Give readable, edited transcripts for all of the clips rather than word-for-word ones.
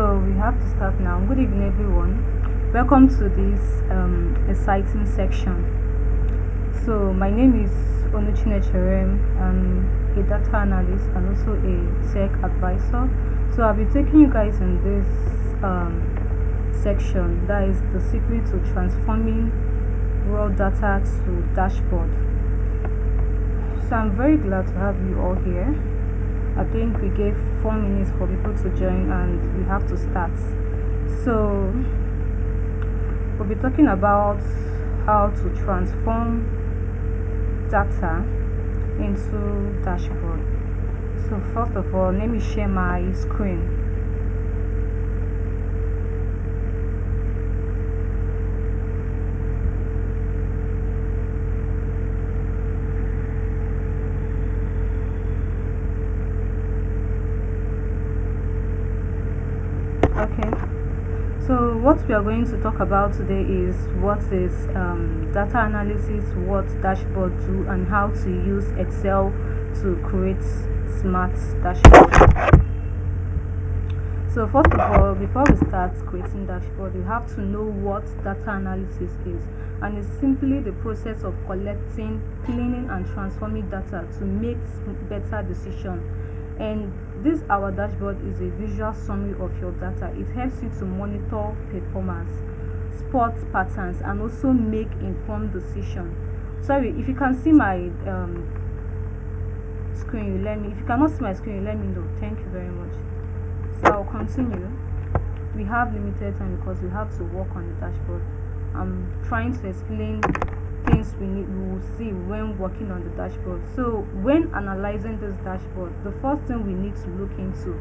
So we have to start now. Good evening, everyone. Welcome to this exciting section. So my name is Onuchine Cherem. I'm a data analyst and also a tech advisor. So I'll be taking you guys in this section, that is the secret to transforming raw data to dashboard. So I'm very glad to have you all here. I think we gave 4 minutes for people to join and we have to start. So we'll be talking about how to transform data into dashboard. So first of all, let me share my screen. Okay, so what we are going to talk about today is what is data analysis, what dashboard do, and how to use Excel to create smart dashboard. So first of all, before we start creating dashboard, we have to know what data analysis is, and it's simply the process of collecting, cleaning, and transforming data to make better decisions. And this our dashboard is a visual summary of your data. It helps you to monitor performance, spot patterns, and also make informed decisions. Sorry, if you can see my screen, you let me. If you cannot see my screen, you let me know. Thank you very much. So I'll continue. We have limited time because we have to work on the dashboard. I'm trying to explain things we will see when working on the dashboard. So when analyzing this dashboard, the first thing we need to look into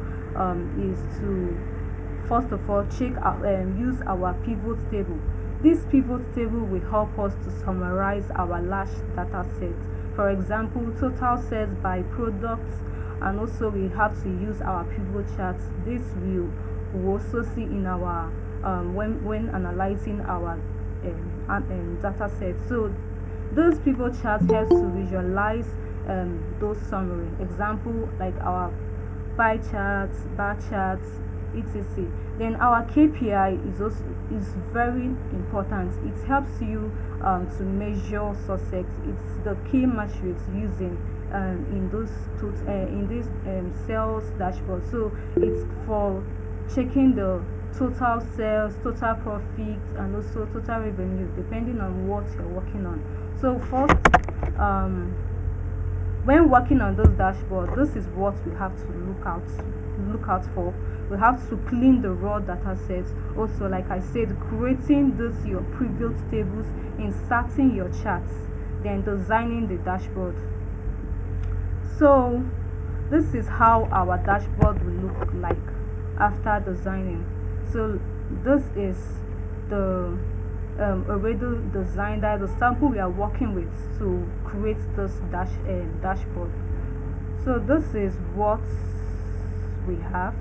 is to first of all use our pivot table. This pivot table will help us to summarize our large data set. For example, total sales by products, and also we have to use our pivot charts. This will also see in our when analyzing our data set. So those pivot charts helps to visualize those summary. Example like our pie charts, bar charts, etc. Then our KPI is very important. It helps you to measure success. It's the key metrics using in this sales dashboard. So it's for checking the total sales, total profit, and also total revenue depending on what you're working on. So first, when working on those dashboards, this is what we have to look out for. We have to clean the raw data sets. Also, like I said, creating your pivot tables, inserting your charts, then designing the dashboard. So this is how our dashboard will look like after designing. So this is the already designed, that the sample we are working with to create this dashboard. So this is what we have.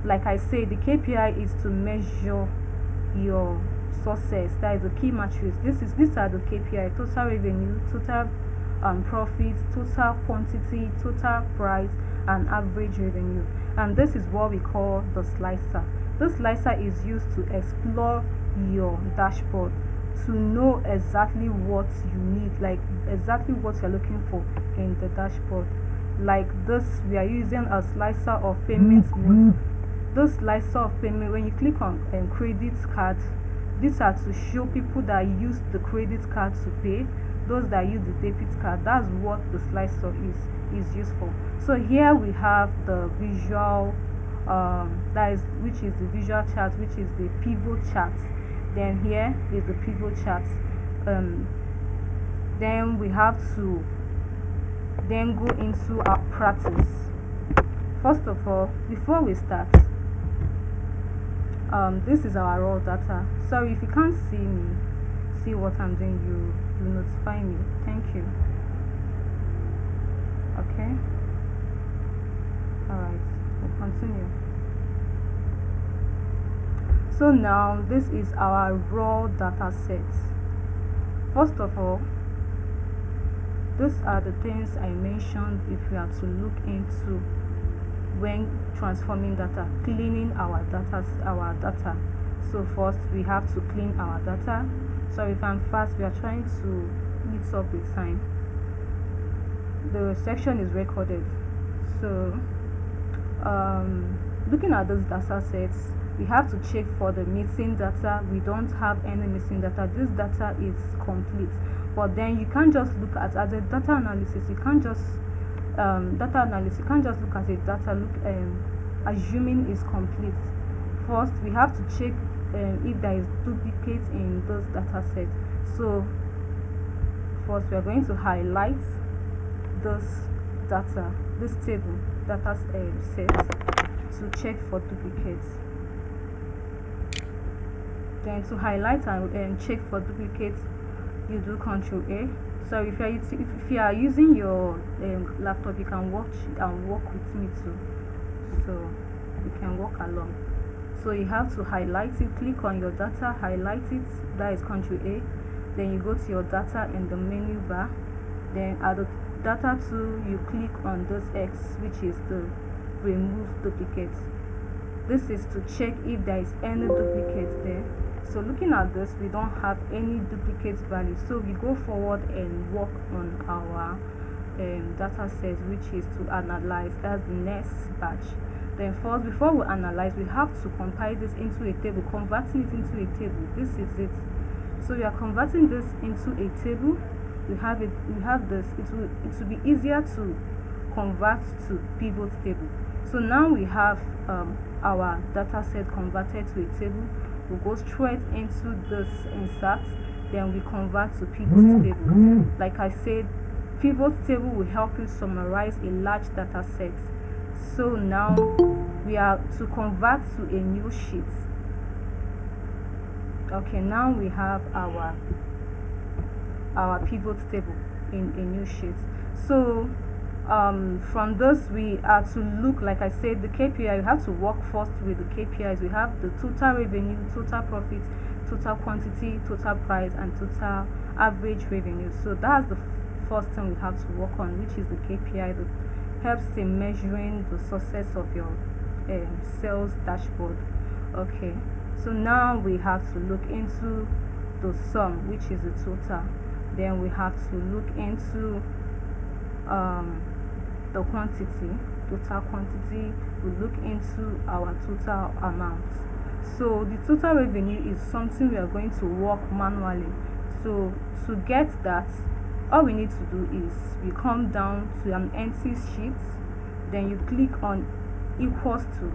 Like I say, the KPI is to measure your success. That is the key metrics. These are the KPI: total revenue, total profit, total quantity, total price, and average revenue. And this is what we call the slicer. This slicer is used to explore your dashboard to know exactly what you need, like exactly what you're looking for in the dashboard. Like this, we are using a slicer of payment mode. This slicer of payment, when you click on credit card, these are to show people that use the credit card to pay. Those that use the debit card, that's what the slicer is used for. So here we have the visual which is the visual chart, which is the pivot chart. Then here is the pivot chart. Then we have to then go into our practice. First of all, before we start, this is our raw data. Sorry if you can't see what I'm doing, you notify me. Thank you. Okay, all right, we'll continue. So now this is our raw data set. First of all, these are the things I mentioned if you have to look into when transforming data, cleaning our data. So first we have to clean our data. Sorry if I'm fast, we are trying to meet up with time. The section is recorded. So looking at those data sets, we have to check for the missing data. We don't have any missing data. This data is complete. But then you can't just look at as a data analysis, you can't just you can't just look at a data assuming is complete. First we have to check if there is duplicate in those data sets. So first we are going to highlight this data, this table data set, to check for duplicates. Then to highlight and check for duplicates, you do Control A. So if you are using your laptop, you can watch and work with me too, so you can walk along. So you have to highlight it, click on your data, highlight it, that is Control A. Then you go to your data in the menu bar. Then at the data tool, you click on this X, which is the remove duplicates. This is to check if there is any duplicates there. So looking at this, we don't have any duplicate value, so we go forward and work on our data set, which is to analyze. That's the next batch. Then first, before we analyze, we have to compile this into a table, converting it into a table. This is it. So we are converting this into a table. We have this. It will be easier to convert to pivot table. So now we have our data set converted to a table. We go straight into this insert, then we convert to pivot table. Like I said, pivot table will help you summarize a large data set. So now we are to convert to a new sheet. Okay, now we have our pivot table in a new sheet. So from this, we are to look, like I said, the KPI. You have to work first with the KPIs. We have the total revenue, total profit, total quantity, total price, and total average revenue. So that's the first thing we have to work on, which is the KPI that helps in measuring the success of your sales dashboard. Okay, so now we have to look into the sum, which is the total. Then we have to look into the quantity, total quantity. We look into our total amount. So the total revenue is something we are going to work manually. So to get that, all we need to do is we come down to an empty sheet, then you click on equals to,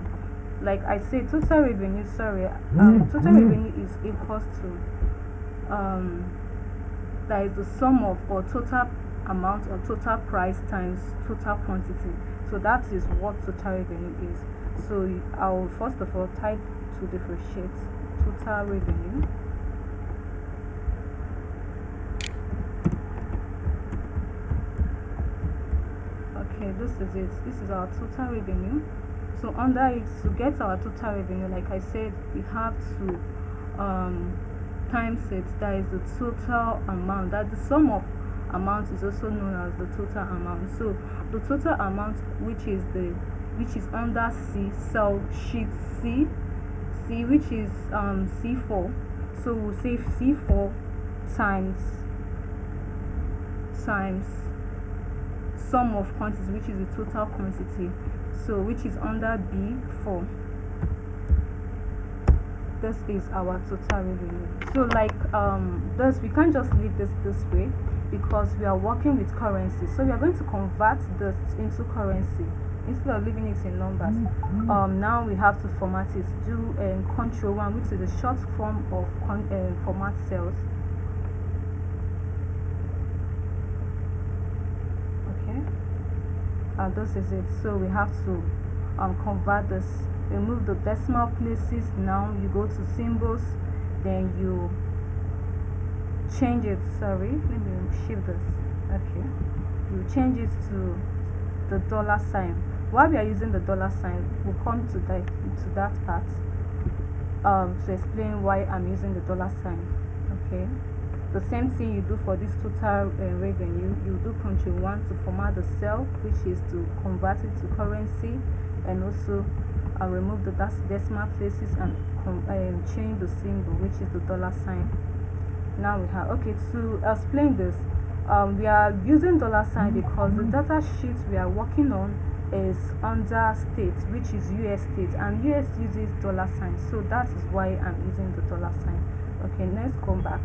like I said, total revenue, total revenue is equals to that is the sum of or total amount or total price times total quantity. So that is what total revenue is. So I'll first of all type to differentiate total revenue. Okay, this is it. This is our total revenue. So under it, to get our total revenue, like I said, we have to times it, that is the total amount, that the sum of amount is also known as the total amount. So the total amount, which is under C, cell sheet C, which is C4. So we'll say C4 times sum of quantities, which is the total quantity, so which is under B4. This is our total revenue. So like this, we can't just leave this way because we are working with currency. So we are going to convert this into currency instead of leaving it in numbers. Now we have to format it. Do Control 1, which is the short form of format cells. Okay, and this is it. So we have to convert this. Remove the decimal places. Now you go to symbols, then you change it. Sorry, let me shift this. Okay, you change it to the dollar sign. While we are using the dollar sign, we'll come to that part to explain why I'm using the dollar sign. Okay, the same thing you do for this total revenue. You do Control 1 to format the cell, which is to convert it to currency, and also remove the decimal places and change the symbol, which is the dollar sign. Now we have, okay, to explain this, we are using dollar sign because the data sheet we are working on is under state, which is US state, and US uses dollar sign, so that is why I'm using the dollar sign. Okay, let's come back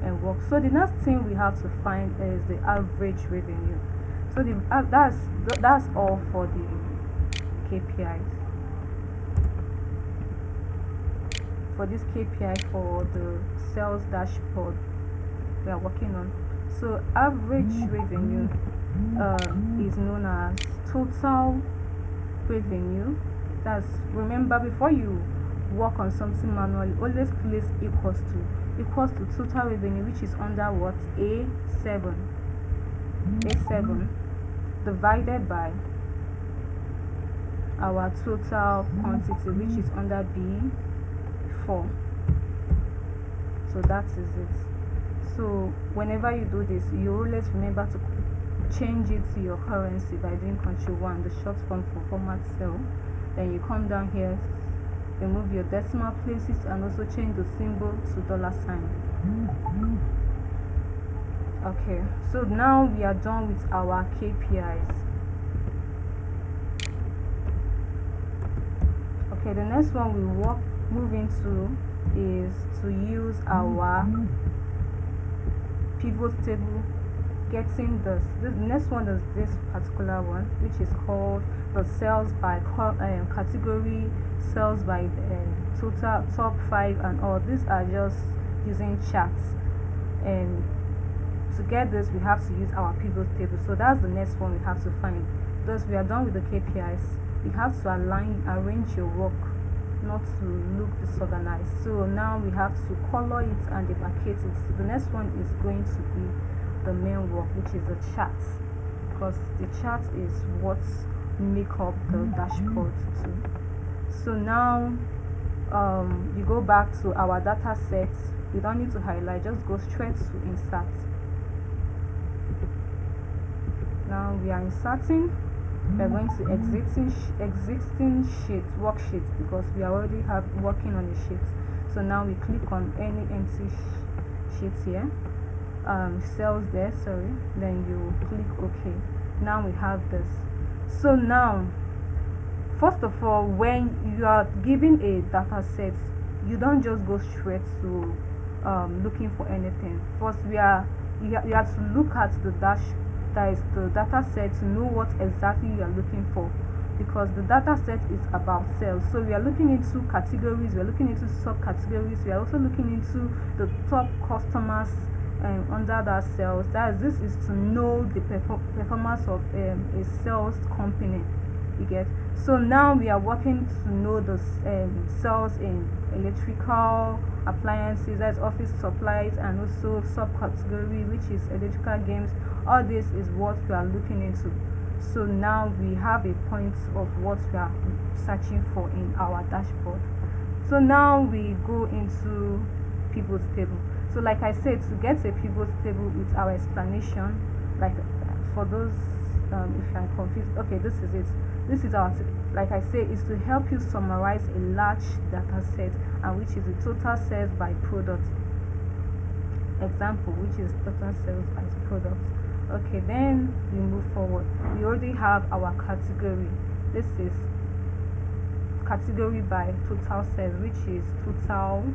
and work. So the next thing we have to find is the average revenue. So that's all for the KPIs. For this KPI for the sales dashboard we are working on. So average revenue is known as total revenue. That's, remember, before you work on something manually, always place equals to total revenue, which is under what? A7 divided by our total quantity, which is under B4. So that is it. So whenever you do this, you always remember to change it to your currency by doing Ctrl+1, the short form for format cell. Then you come down here, remove your decimal places, and also change the symbol to dollar sign. Okay, so now we are done with our KPIs. Okay, the next one we move into is to use our pivot table. Getting this, the next one is this particular one, which is called the sales by category, sales by total, top 5, and all. These are just using charts, and to get this we have to use our pivot table. So that's the next one we have to find. Thus we are done with the KPIs. You have to arrange your work not to look disorganized. So now we have to color it and demarcate it. The next one is going to be the main work, which is the chart, because the chart is what make up the dashboard too. So now you go back to our data set. We don't need to highlight, just go straight to insert. Now we are inserting. We are going to existing worksheet, because we are already working on a sheet. So now we click on any empty sheet here, cells there, sorry, then you click OK. Now we have this. So now, first of all, when you are given a data set, you don't just go straight to looking for anything. First, you have to look at the data set to know what exactly you are looking for, because the data set is about sales. So we are looking into categories, we are looking into subcategories, we are also looking into the top customers under that sales. This is to know the performance of a sales company, you get. So now we are working to know the sales in electrical appliances, that's office supplies, and also subcategory, which is electrical games. All this is what we are looking into. So now we have a point of what we are searching for in our dashboard. So now we go into pivot table. So like I said, to get a pivot table with our explanation, like for those if you are confused, okay, this is it. This is our, like I say, is to help you summarize a large data set, and which is the total sales by product. Example, which is total sales by product. Okay, then we move forward. We already have our category. This is category by total sales, which is total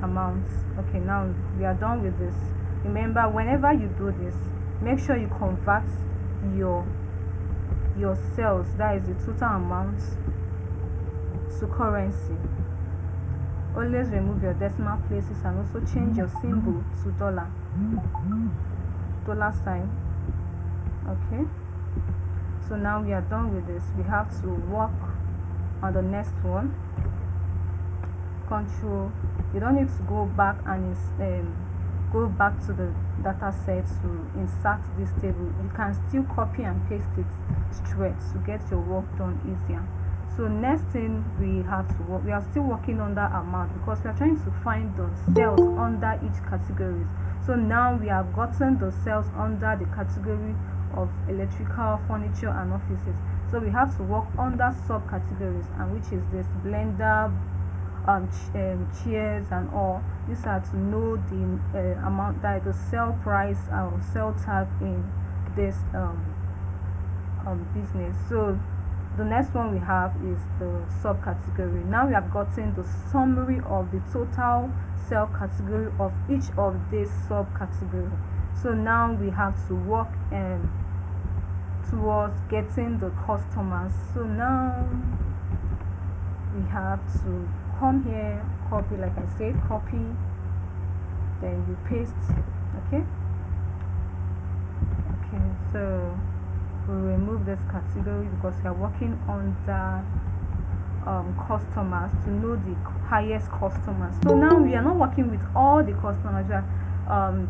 amounts. Okay, now we are done with this. Remember, whenever you do this, make sure you convert your sales, that is the total amount, to currency. Always remove your decimal places and also change your symbol to dollar sign. Okay, so now we are done with this. We have to work on the next one. Control, you don't need to go back and go back to the data set to insert this table. You can still copy and paste it straight to get your work done easier. So next thing we have to work, we are still working on that amount, because we are trying to find the cells under each category. So now we have gotten the cells under the category of electrical, furniture and offices. So we have to work under subcategories, and which is this blender, chairs and all. These are to know the amount, that the sell price or sell tag in this business. So the next one we have is the subcategory. Now we have gotten the summary of the total sell category of each of these subcategory. So now we have to work towards getting the customers. So now we have to come here, copy, like I said, copy, then you paste. Okay, so we'll remove this category because we are working on the customers, to know the highest customers. So now we are not working with all the customers, we are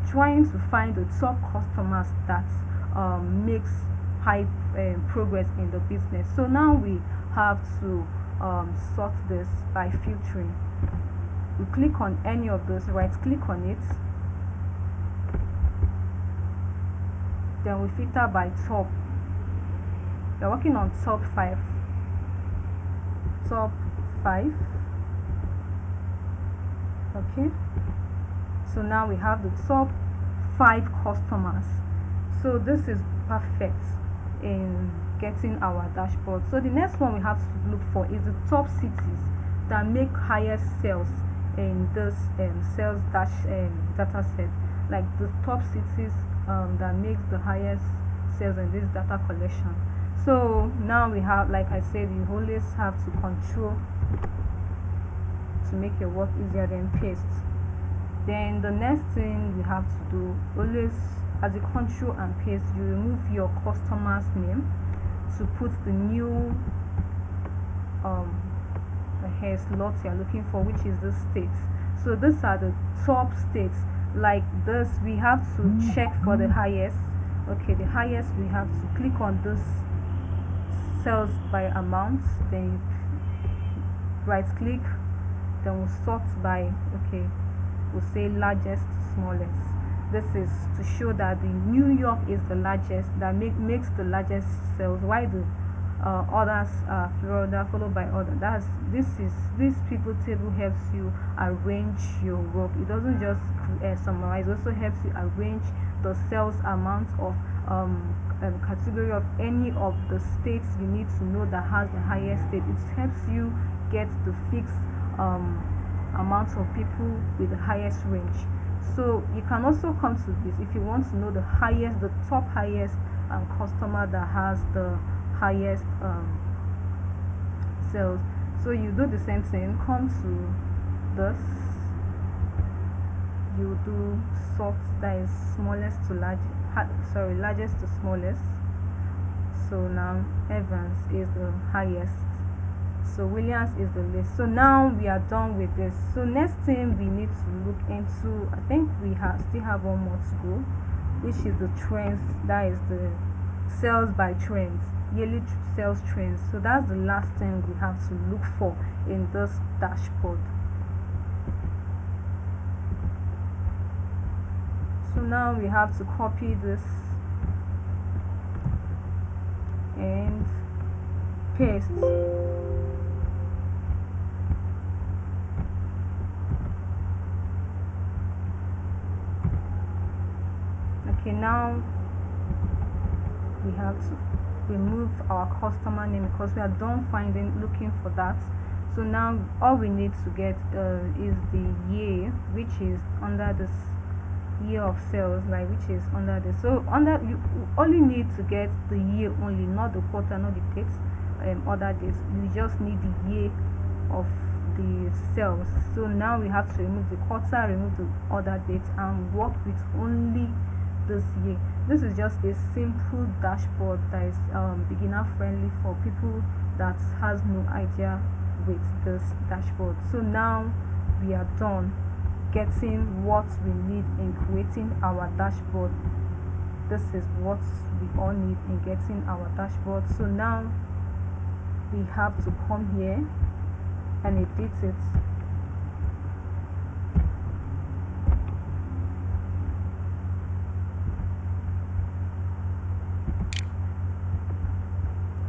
trying to find the top customers that makes high progress in the business. So now we have to sort this by filtering. We click on any of those, right click on it, then we filter by top. We're working on top 5. Okay, so now we have the top 5 customers. So this is perfect in getting our dashboard. So the next one we have to look for is the top cities that make highest sales in this sales data set, like the top cities that makes the highest sales in this data collection. So now we have, like I said, you always have to control to make your work easier, then paste. Then the next thing you have to do, always as you control and paste, you remove your customer's name to put the new hair slot you are looking for, which is the states. So these are the top states. Like this, we have to check for the highest. Okay, the highest, we have to click on this sales by amount, then you right click, then we'll sort by, okay, we'll say largest to smallest. This is to show that the New York is the largest, that makes the largest sales, while the others are Florida, followed by other. This people table helps you arrange your work. It doesn't just summarize, it also helps you arrange the sales amount of category of any of the states you need to know that has the highest state. It helps you get the fixed amount of people with the highest range. So you can also come to this if you want to know the top highest customer that has the highest sales. So you do the same thing, come to this, you do sort, that is smallest to largest to smallest. So now Evans is the highest, so Williams is the least. So now we are done with this. So next thing we need to look into, I think we still have one more to go, which is the trends. That is the sales by trends, yearly sales trends. So that's the last thing we have to look for in this dashboard. So now we have to copy this and paste. Okay, now we have to remove our customer name because we are done looking for that. So now all we need to get is the year, which is under this year of sales, like which is under this. So you only need to get the year only, not the quarter, not the dates, other dates. You just need the year of the sales. So now we have to remove the quarter, remove the other dates, and work with only this year. This is just a simple dashboard that is beginner friendly for people that has no idea with this dashboard. So now we are done getting what we need in creating our dashboard. This is what we all need in getting our dashboard. So now we have to come here and edit it.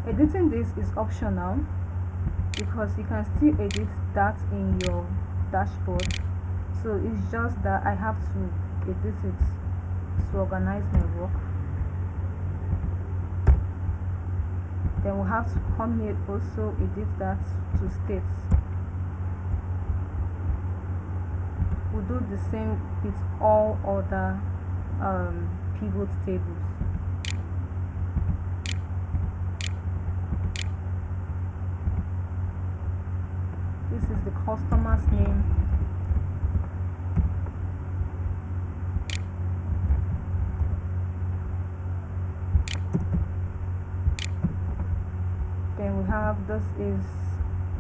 Editing this is optional because you can still edit that in your dashboard. So it's just that I have to edit it to organize my work. Then we'll have to come here, also edit that to states. We'll do the same with all other pivot tables. This is the customer's name. Then we have this is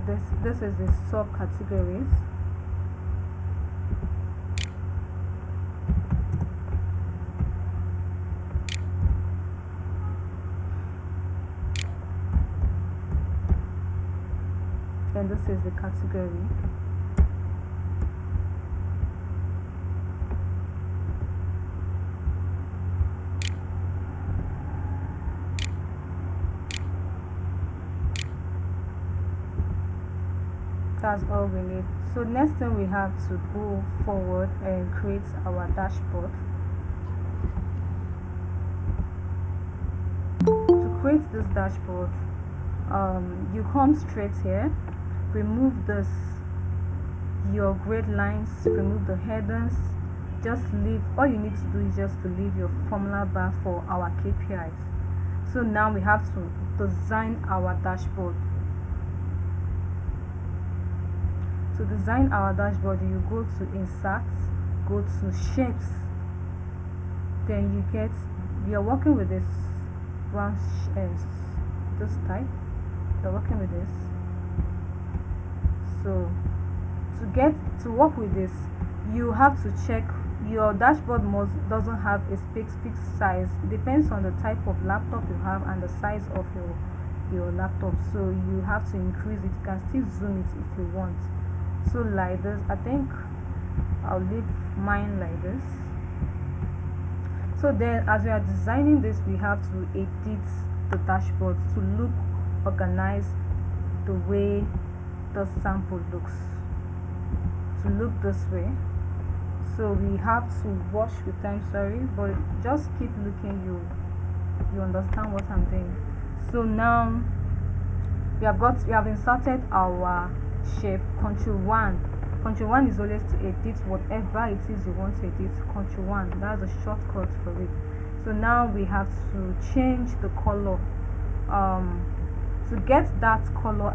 the subcategories. And this is the category. That's all we need. So next thing, we have to go forward and create our dashboard. To create this dashboard, you come straight here, remove this, your grid lines, remove the headers, just leave. All you need to do is just to leave your formula bar for our KPIs. So now we have to design our dashboard. To design our dashboard, you go to insert, go to shapes, then you're working with this branch, this type. You're working with this. So to work with this, you have to check your dashboard doesn't have a specific size. It depends on the type of laptop you have and the size of your laptop. So you have to increase it. You can still zoom it if you want. So like this, I think I'll leave mine like this. So then, as we are designing this, we have to edit the dashboard to look organized the way the sample looks, to look this way. So we have to watch with time, sorry, but just keep looking, you understand what I'm doing. So now we have inserted our shape. Control 1 is always to edit whatever it is you want to edit. Control 1, that's a shortcut for it. So now we have to change the color. To get that color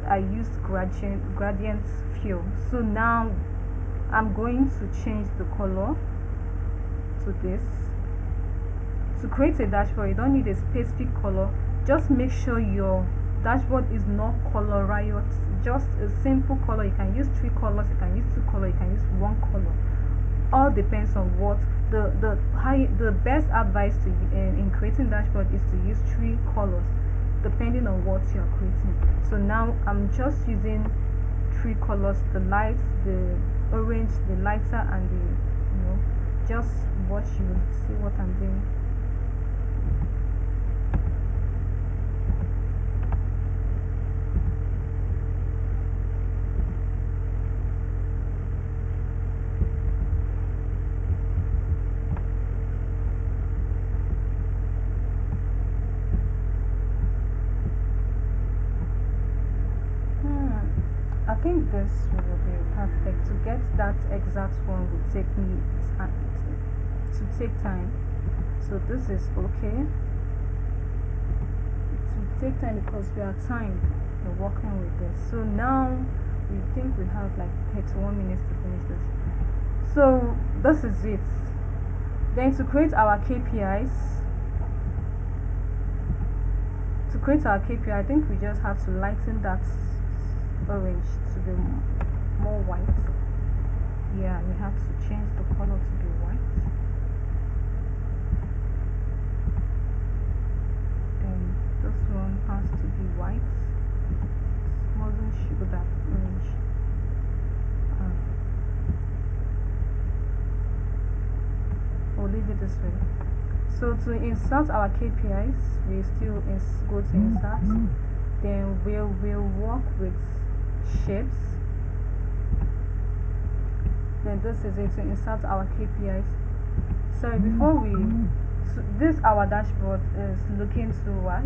I used gradient fill. So now I'm going to change the color to this. To create a dashboard, you don't need a specific color. Just make sure your dashboard is not color riot, just a simple color. You can use 3 colors, you can use 2 colors, you can use 1 color. All depends on what the best advice to in creating dashboard is to use 3 colors depending on what you are creating. So now I'm just using 3 colors: the light, the orange, the lighter, and the just watch, you will see what I'm doing. I think this will be perfect. To get that exact one will take me to take time. So this is okay. It will take time because we are timed. We're working with this. So now we think we have like 31 minutes to finish this. So this is it. Then to create our KPIs, I think we just have to lighten that orange to be more white. Yeah, we have to change the color to be white. And this one has to be white. It wasn't sure that orange. We'll leave it this way. So to insert our KPIs, we still go to insert, then we'll work with shapes. Then this is it to insert our KPIs. Sorry, before this our dashboard is looking to right.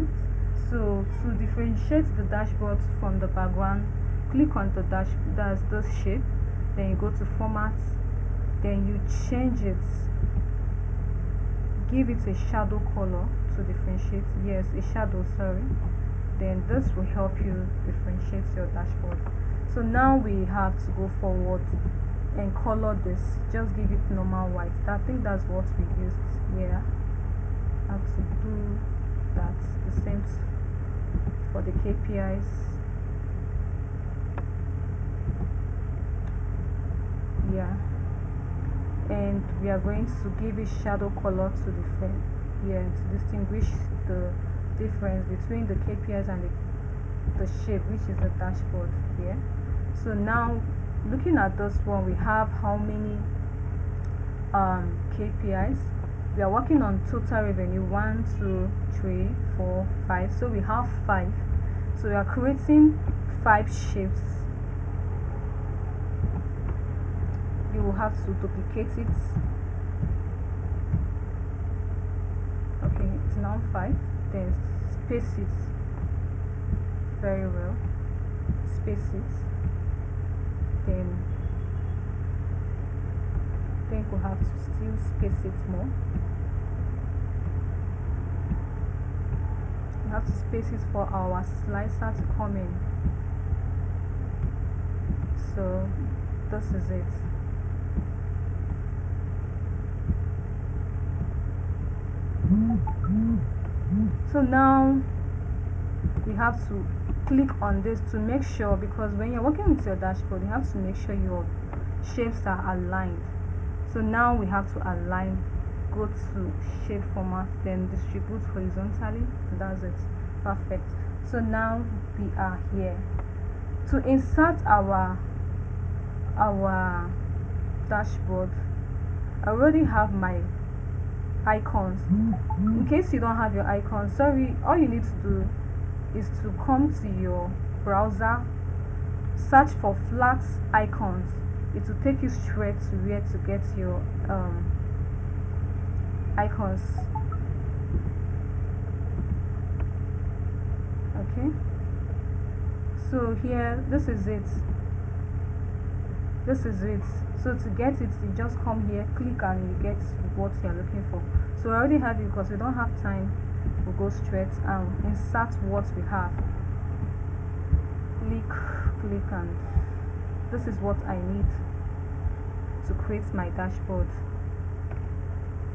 So to differentiate the dashboard from the background, click on the dash, that's this shape, then you go to format, then you change it, give it a shadow color to differentiate. Yes, a shadow, sorry. Then this will help you differentiate your dashboard. So now we have to go forward and color this, just give it normal white. I think that's what we used here. I have to do that, the same for the KPIs. Yeah, and we are going to give it shadow color to to distinguish the difference between the KPIs and the shape, which is the dashboard here. So now looking at this one, we have how many KPIs. We are working on total revenue 1 2 3 4 5, so we have 5. So we are creating 5 shapes. You will have to duplicate it. Okay, it's now 5. Then space it very well, space it. Then I think we'll have to still space it more. We have to space it for our slicer to come in. So this is it. So now we have to click on this to make sure, because when you're working with your dashboard, you have to make sure your shapes are aligned. So now we have to align, go to shape format, then distribute horizontally. That's it. Perfect. So now we are here to insert our dashboard. I already have my icons. In case you don't have your icons, sorry, all you need to do is to come to your browser, search for flat icons. It will take you straight to where to get your icons. Okay, so here, this is it. So to get it, you just come here, click, and you get what you're looking for. So I already have it, because we don't have time, we'll go straight and insert what we have. Click, and this is what I need to create my dashboard.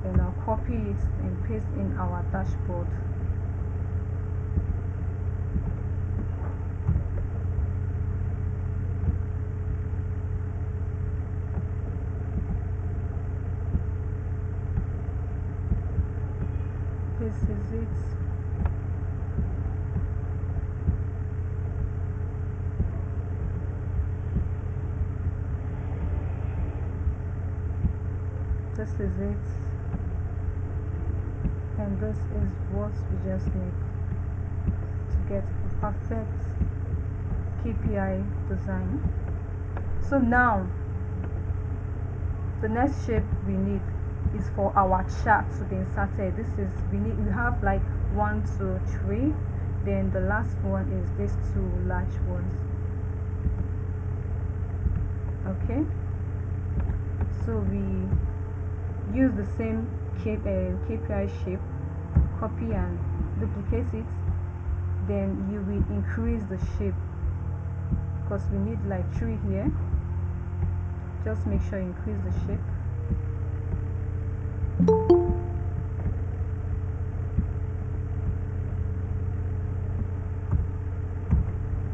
Then I'll copy it and paste in our dashboard. This is it. This is it. And this is what we just need to get a perfect KPI design. So now the next shape we need is for our chart to be inserted. This is, we have like 1 2 3, then the last one is these 2 large ones. Okay, so we use the same KPI shape, copy and duplicate it, then you will increase the shape, because we need like 3 here. Just make sure you increase the shape.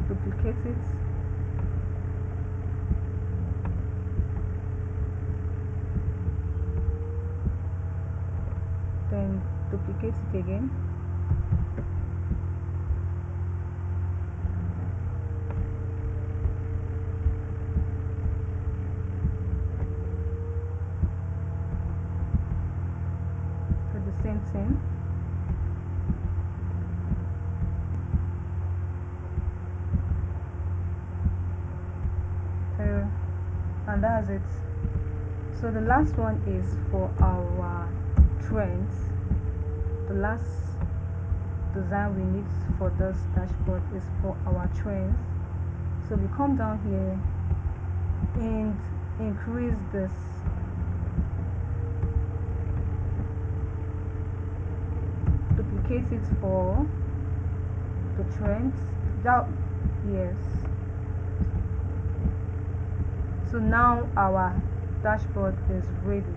Duplicate it. Then duplicate it again. thing. So, and that's it. So the last one is for our trends. The last design we need for this dashboard is for our trends. So we come down here and increase this. Duplicate it for the trends. Yes. So now our dashboard is ready.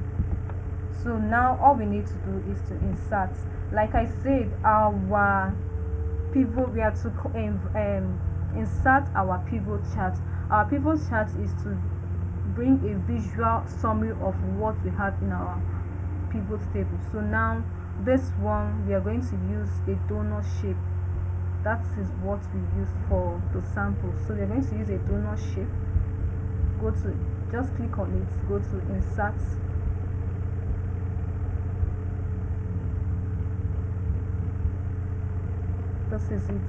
So now all we need to do is to insert. Like I said, our pivot, we have to insert our pivot chart. Our pivot chart is to bring a visual summary of what we have in our pivot table. So now this one, we are going to use a donut shape. That is what we use for the sample. So we are going to use a donut shape. Go to, just click on it, go to insert. This is it.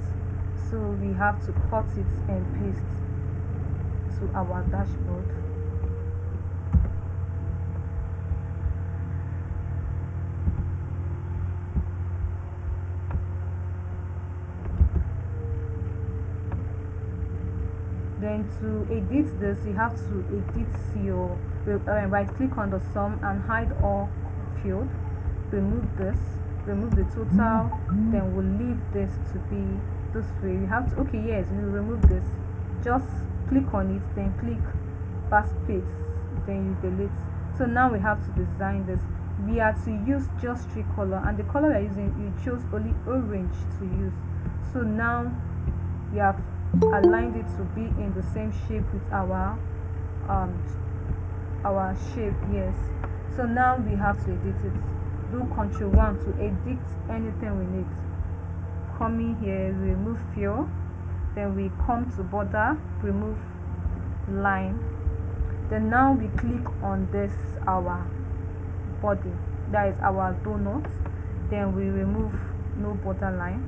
So we have to cut it and paste to our dashboard. Then to edit this, you have to edit your right click on the sum and hide all field. Remove this, remove the total, then we'll leave this to be this way. We have to, okay, yes, we remove this. Just click on it, then click backspace, then you delete. So now we have to design this. We are to use just 3 color, and the color we are using, you chose only orange to use. So now we have aligned it to be in the same shape with our shape. Yes. So now we have to edit it. Do Ctrl+1 to edit anything we need. Come in here, remove fill, then we come to border, remove line. Then now we click on this, our body, that is our donut. Then we remove no border line.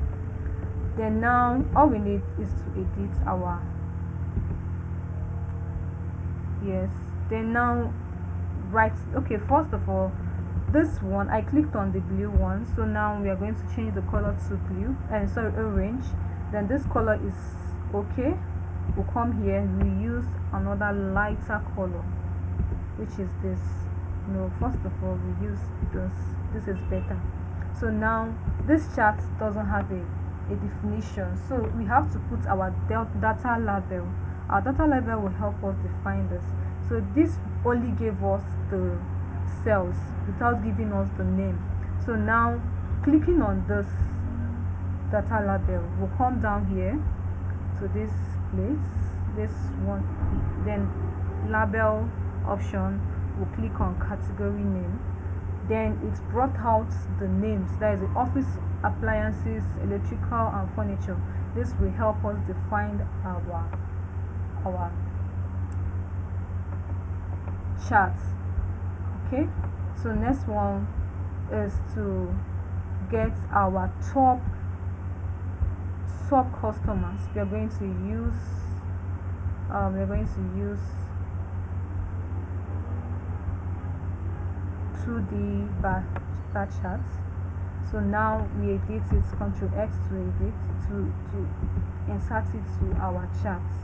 Then now all we need is to edit our, yes. Then now right, okay, first of all, this one I clicked on the blue one, so now we are going to change the color to blue, and sorry, orange. Then this color is okay. We'll come here, we use another lighter color, which is this. No, first of all, we use this is better. So now this chart doesn't have a definition, so we have to put our data label. Our data label will help us define this. So this only gave us the cells without giving us the name. So now clicking on this data label, we'll come down here to this place, this one, then label option, we'll click on category name. Then it's brought out the names, that is the office appliances, electrical and furniture. This will help us define our charts. Okay, so next one is to get our top customers. We are going to use 2D bar charts. So now we edit it, Ctrl+X to edit, to insert it to our charts,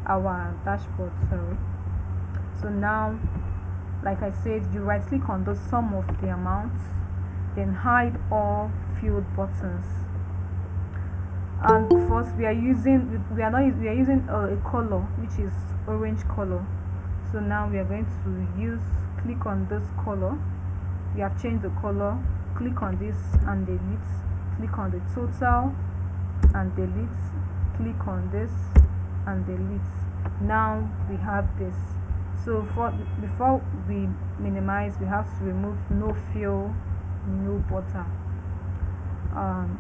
our dashboard, sorry. So now, like I said, you right click on the sum of the amounts, then hide all field buttons. And first we are using a color which is orange color. So now we are going to click on this color. We have changed the color. Click on this and delete. Click on the total and delete. Click on this and delete. Now we have this. So before we minimize, we have to remove no fill, no border.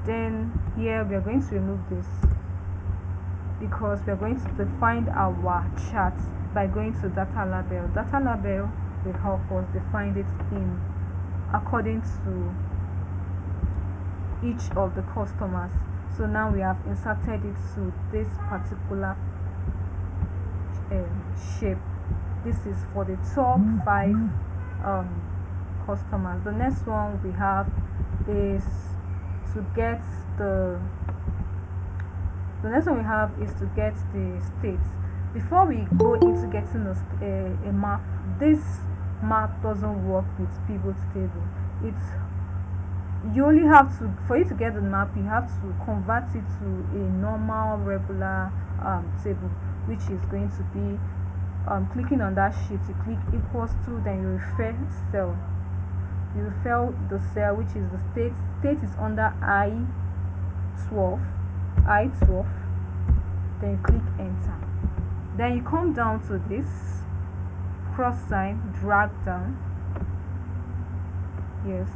Then here we are going to remove this because we are going to define our chart by going to data label. Data label will help us define it in according to each of the customers. So now we have inserted it to this particular shape. This is for the top 5 customers. The next one we have is to get the next one we have is to get the states. Before we go into getting a map, this map doesn't work with pivot table. It's you only have to, for you to get the map, you have to convert it to a normal regular table, which is going to be clicking on that sheet. You click equals to, then you refer cell. You refer the cell, which is the state. State is under I12. Then you click enter. Then you come down to this cross sign, drag down. Yes.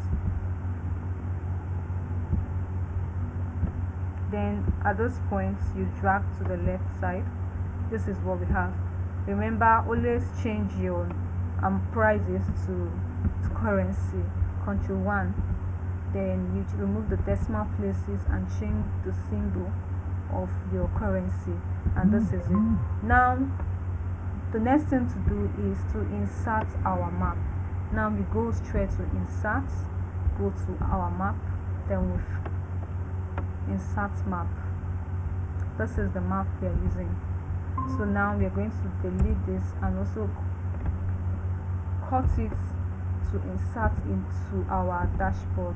Then at this point you drag to the left side. This is what we have. Remember, always change your prices to currency. Control 1. Then you remove the decimal places and change the symbol of your currency, and this is it. Now the next thing to do is to insert our map. Now we go straight to insert, go to our map, then we insert map. This is the map we are using. So now we are going to delete this and also cut it to insert into our dashboard.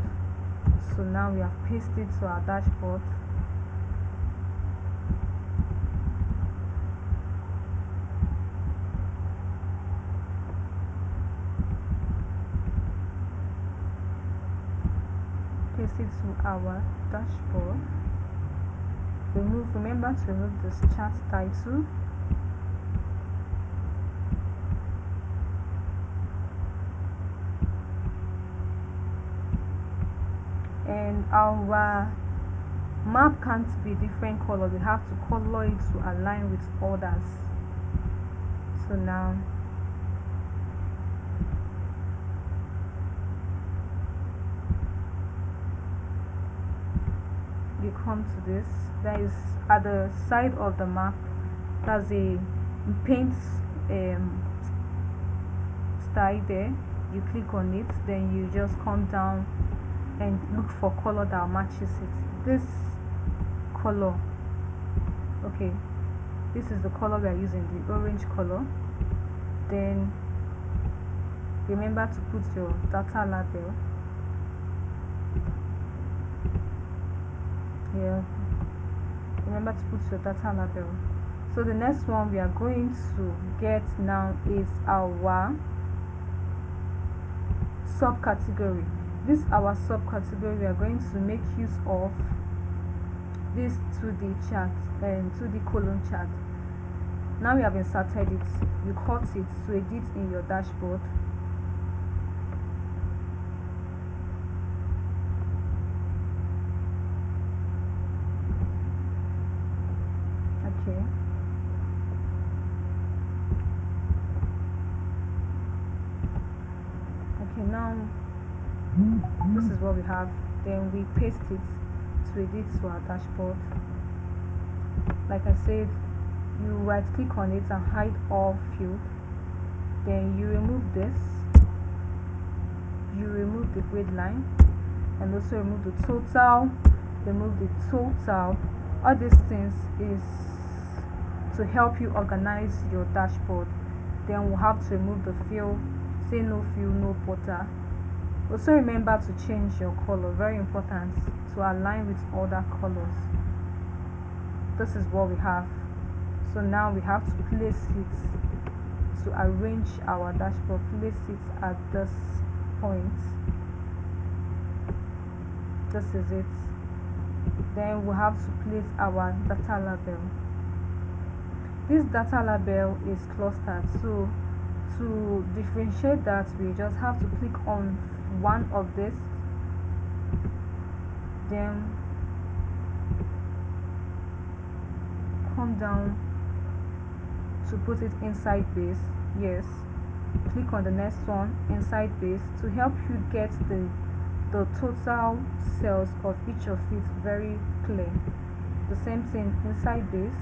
So now we have pasted to our dashboard. Paste it to our dashboard. Remember to remove this chart title. And our map can't be different color. We have to color it to align with others. So now you come to this. There is at the side of the map, there's a paint style there. You click on it, then you just come down and look for color that matches it. This color, okay, this is the color we are using, the orange color. Then remember to put your data label. Yeah, remember to put your data label. So the next one we are going to get now is our subcategory. This our subcategory. We are going to make use of this 2D chart and 2D column chart. Now we have inserted it. You cut it to edit in your dashboard. Okay. Okay, now this is what we have. Then we paste it to edit to our dashboard. Like I said, you right click on it and hide all field. Then you remove this, you remove the grid line, and also remove the total. All these things is to help you organize your dashboard. Then we'll have to remove the fill, say no fill, no border. Also remember to change your color, very important, to align with other colors. This is what we have. So now we have to place it, to arrange our dashboard, place it at this point. This is it. Then we have to place our data label. This data label is clustered, so to differentiate that, we just have to click on one of this, then come down to put it inside base. Yes, click on the next one, inside base, to help you get the the total sales of each of it very clear. The same thing inside this,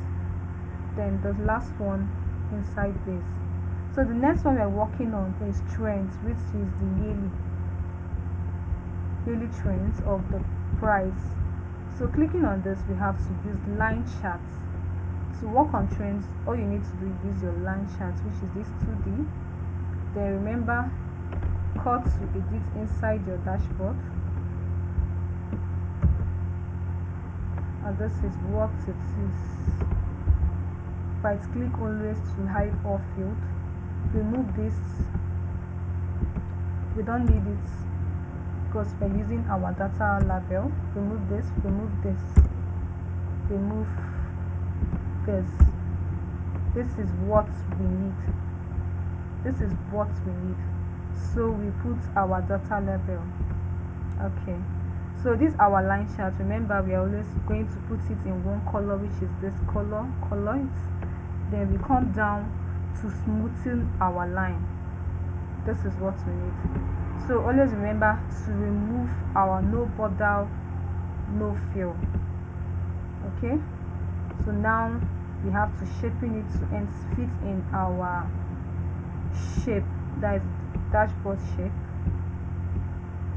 then the last one inside this. So the next one we are working on is trends, which is the yearly trends of the price. So clicking on this, we have to use line charts. To work on trends, all you need to do is use your line charts, which is this 2D. Then remember, cut to edit inside your dashboard, and this is what it is. Right click always to hide all field. Remove this, we don't need it because we're using our data label. Remove this, remove this, remove this. This is what we need. This is what we need. So we put our data label. Okay, so this is our line chart. Remember, we are always going to put it in one color, which is this color it. Then we come down to smoothen our line. This is what we need. So always remember to remove our no border, no fill. Okay, so now we have to shaping it to fit in our shape, that is dashboard shape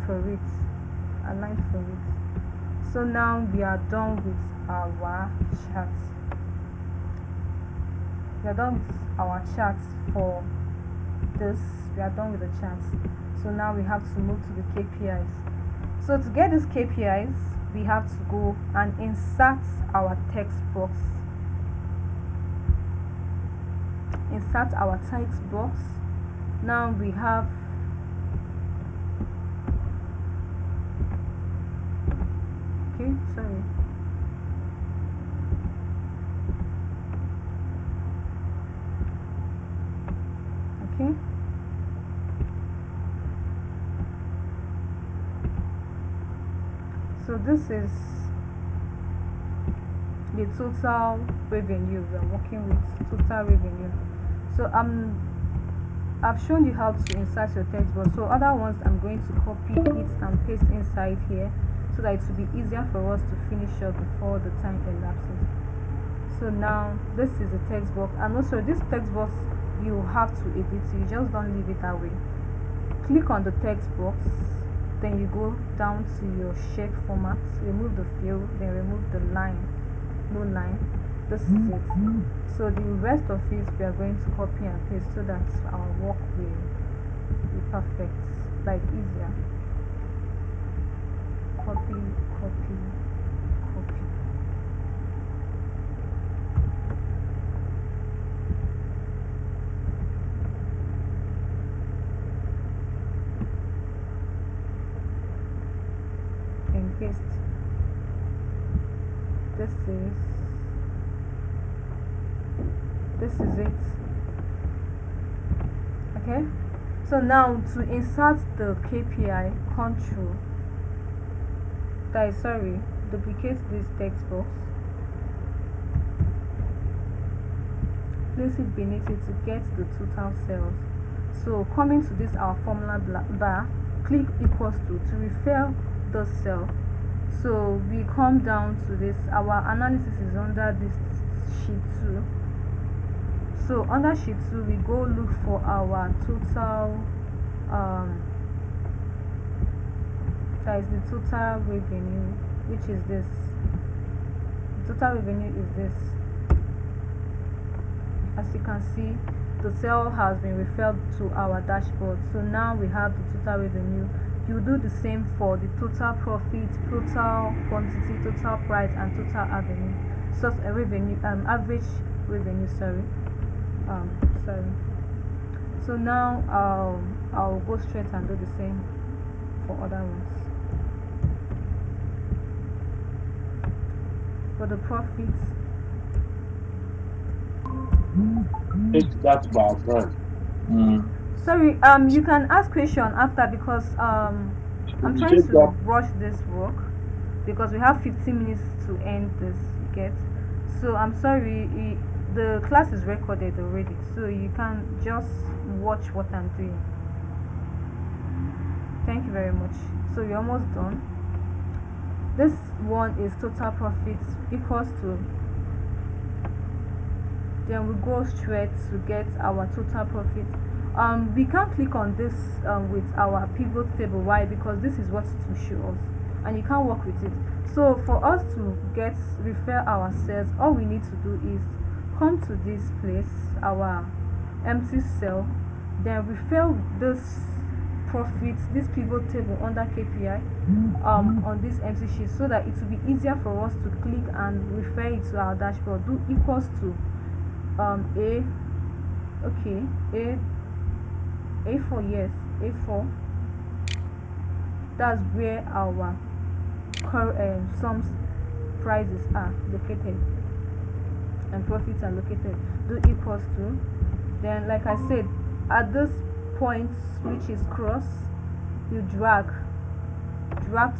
for it, align for it. So now we are done with our chart. We are done with our charts for this. We are done with the charts. So now we have to move to the KPIs. So to get these KPIs, we have to go and insert our text box. Insert our text box. Now we have okay, so this is the total revenue we are working with. Total revenue. So I've shown you how to insert your text box. So other ones I'm going to copy it and paste inside here so that it will be easier for us to finish up before the time elapses. So now this is the text box, and also this text box you have to edit it. You just don't leave it that way. Click on the text box, then you go down to your shape format, remove the fill, then remove the line, no line. This is it. So the rest of it we are going to copy and paste so that our work will be perfect, like easier. Copy, copy, copy. And paste. This is it. Okay, so now to insert the KPI, duplicate this text box, place it beneath it to get the total sales. So coming to this our formula bar, click equals to refill the cell. So we come down to this, our analysis is under this sheet 2. So under sheet 2 we go look for our total that is the total revenue, which is this. The total revenue is this. As you can see, the cell has been referred to our dashboard. So now we have the total revenue. You do the same for the total profit, total quantity, total price, and total avenue. So a revenue, average revenue. Sorry. So now I'll go straight and do the same for other ones. For the profits, Take that back. sorry, you can ask question after, because I'm trying Take to that. rush this work because we have 15 minutes to end this, you get. So I'm sorry, the class is recorded already, so you can just watch what I'm doing. Thank you very much. So we're almost done. This one is total profit equals to, then we go straight to get our total profit. We can click on this with our pivot table. Why? Because this is what it will show us and you can't work with it. So for us to get refer our cells, all we need to do is come to this place, our empty cell, then refer this profit, this pivot table under KPI on this empty sheet, so that it will be easier for us to click and refer it to our dashboard. Do equals to A4, yes, A4. That's where our sums prices are located and profits are located. Do equals to, then like I said, at this point which is cross, you drag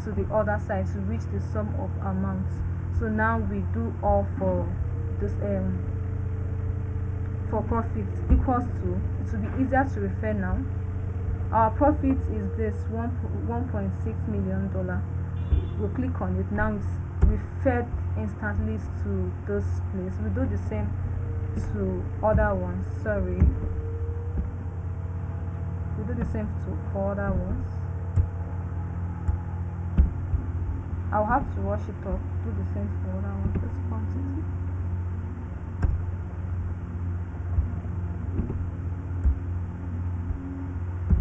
to the other side to reach the sum of amounts. So now we do all for this for profits equals to, it will be easier to refer now. Our profit is this $1.6 million. We'll click on it. Now it's referred instantly to this place. We do the same to other ones. Sorry, we do the same for other ones. I'll have to wash it up. Do the same for other ones. This quantity.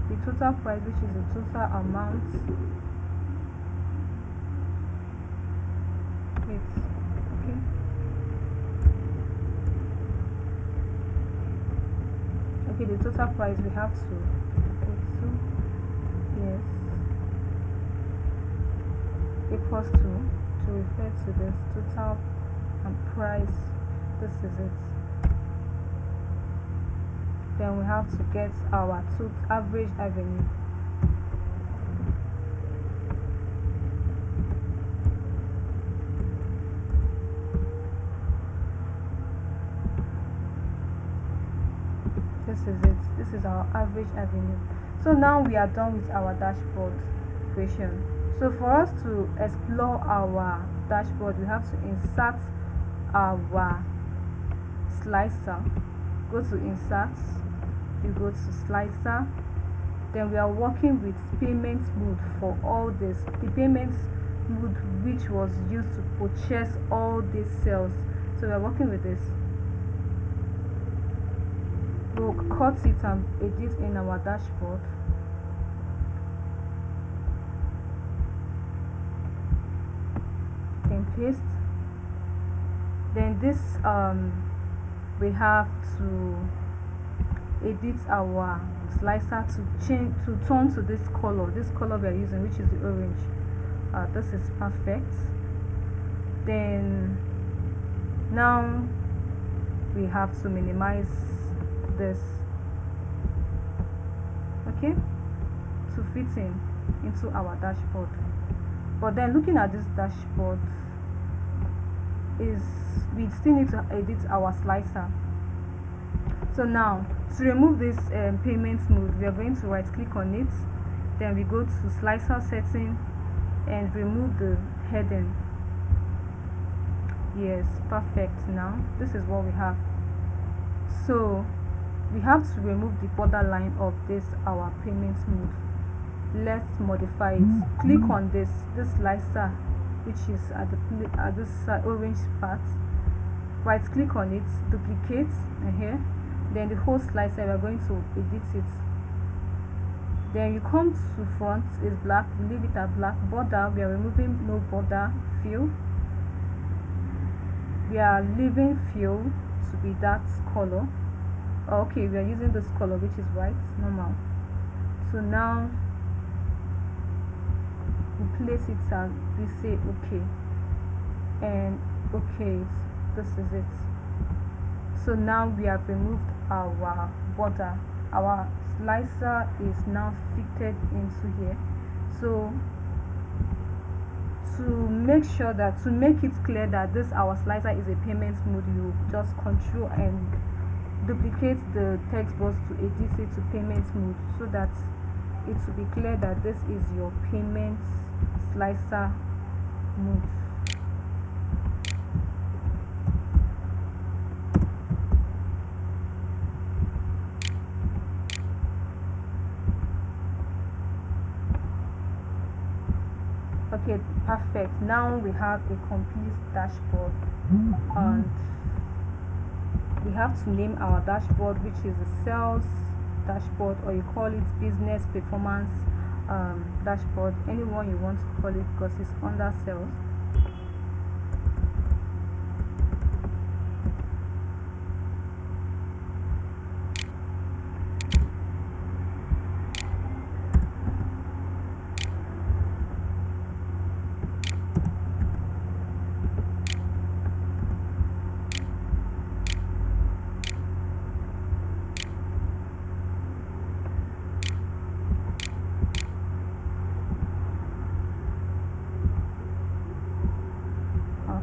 The total price, which is the total amount. Okay. Okay, the total price we have to go to, yes, equals to refer to this total and price. This is it. Then we have to get our average revenue. This is it. This is our average revenue. So now we are done with our dashboard creation. So for us to explore our dashboard, we have to insert our slicer. Go to insert, you go to slicer, then we are working with payment mode for all this. The payment mode which was used to purchase all these cells. So we are working with this. We'll cut it and edit in our dashboard. Then paste. Then this we have to edit our slicer to turn to this color we are using, which is the orange. This is perfect. Then now we have to minimize this, okay, to fit into our dashboard. But then looking at this dashboard, is we still need to edit our slicer. So now to remove this payment mode, we are going to right click on it, then we go to slicer setting and remove the heading. Yes, perfect. Now this is what we have. So we have to remove the borderline of this our payment mode. Let's modify it. Click on this slicer, which is at this orange part. Right click on it, duplicate, and here, then the whole slicer we are going to edit it. Then you come to front, is black, we leave it at black. Border, we are removing no border. Fill, we are leaving fill to be that color. Okay, we are using this color, which is white, normal. So now we place it and we say okay, and okay, this is it. So now we have removed our border. Our slicer is now fitted into here. So to make sure that, to make it clear that this our slicer is a payment mode, you just control and duplicate the text box to edit it to payment mode, so that it will be clear that this is your payment slicer mode. Okay, perfect. Now we have a complete dashboard, and we have to name our dashboard, which is a sales dashboard, or you call it business performance dashboard, anyone you want to call it, because it's under sales.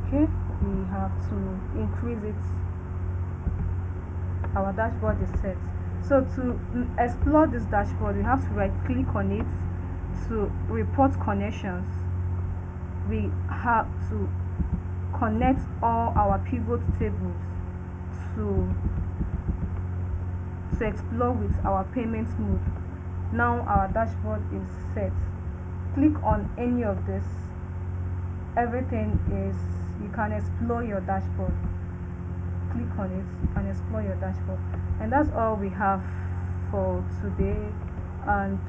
Okay, we have to increase it. Our dashboard is set. So to explore this dashboard, we have to right click on it. To report connections, we have to connect all our pivot tables to explore with our payment mode. Now our dashboard is set. Click on any of this. Everything is, you can explore your dashboard. Click on it, you can explore your dashboard. And that's all we have for today, and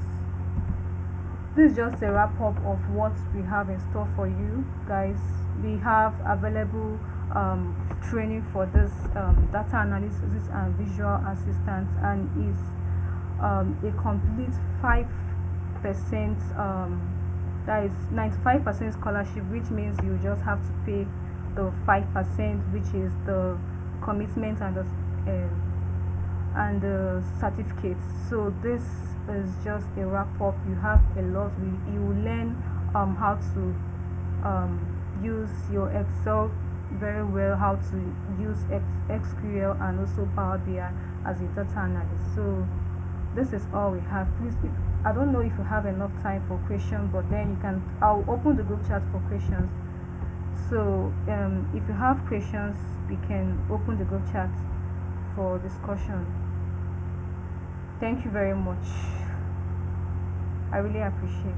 this is just a wrap up of what we have in store for you guys. We have available training for this data analysis and visual assistant, and is a complete 5%, that is 95% scholarship, which means you just have to pay the 5%, which is the commitment and the certificates. So this is just a wrap up. You have a lot. You will learn how to use your Excel very well, how to use SQL and also Power BI as a data analyst. So this is all we have. Please, I don't know if you have enough time for questions, but then you can, I'll open the group chat for questions. So if you have questions, we can open the group chat for discussion. Thank you very much. I really appreciate.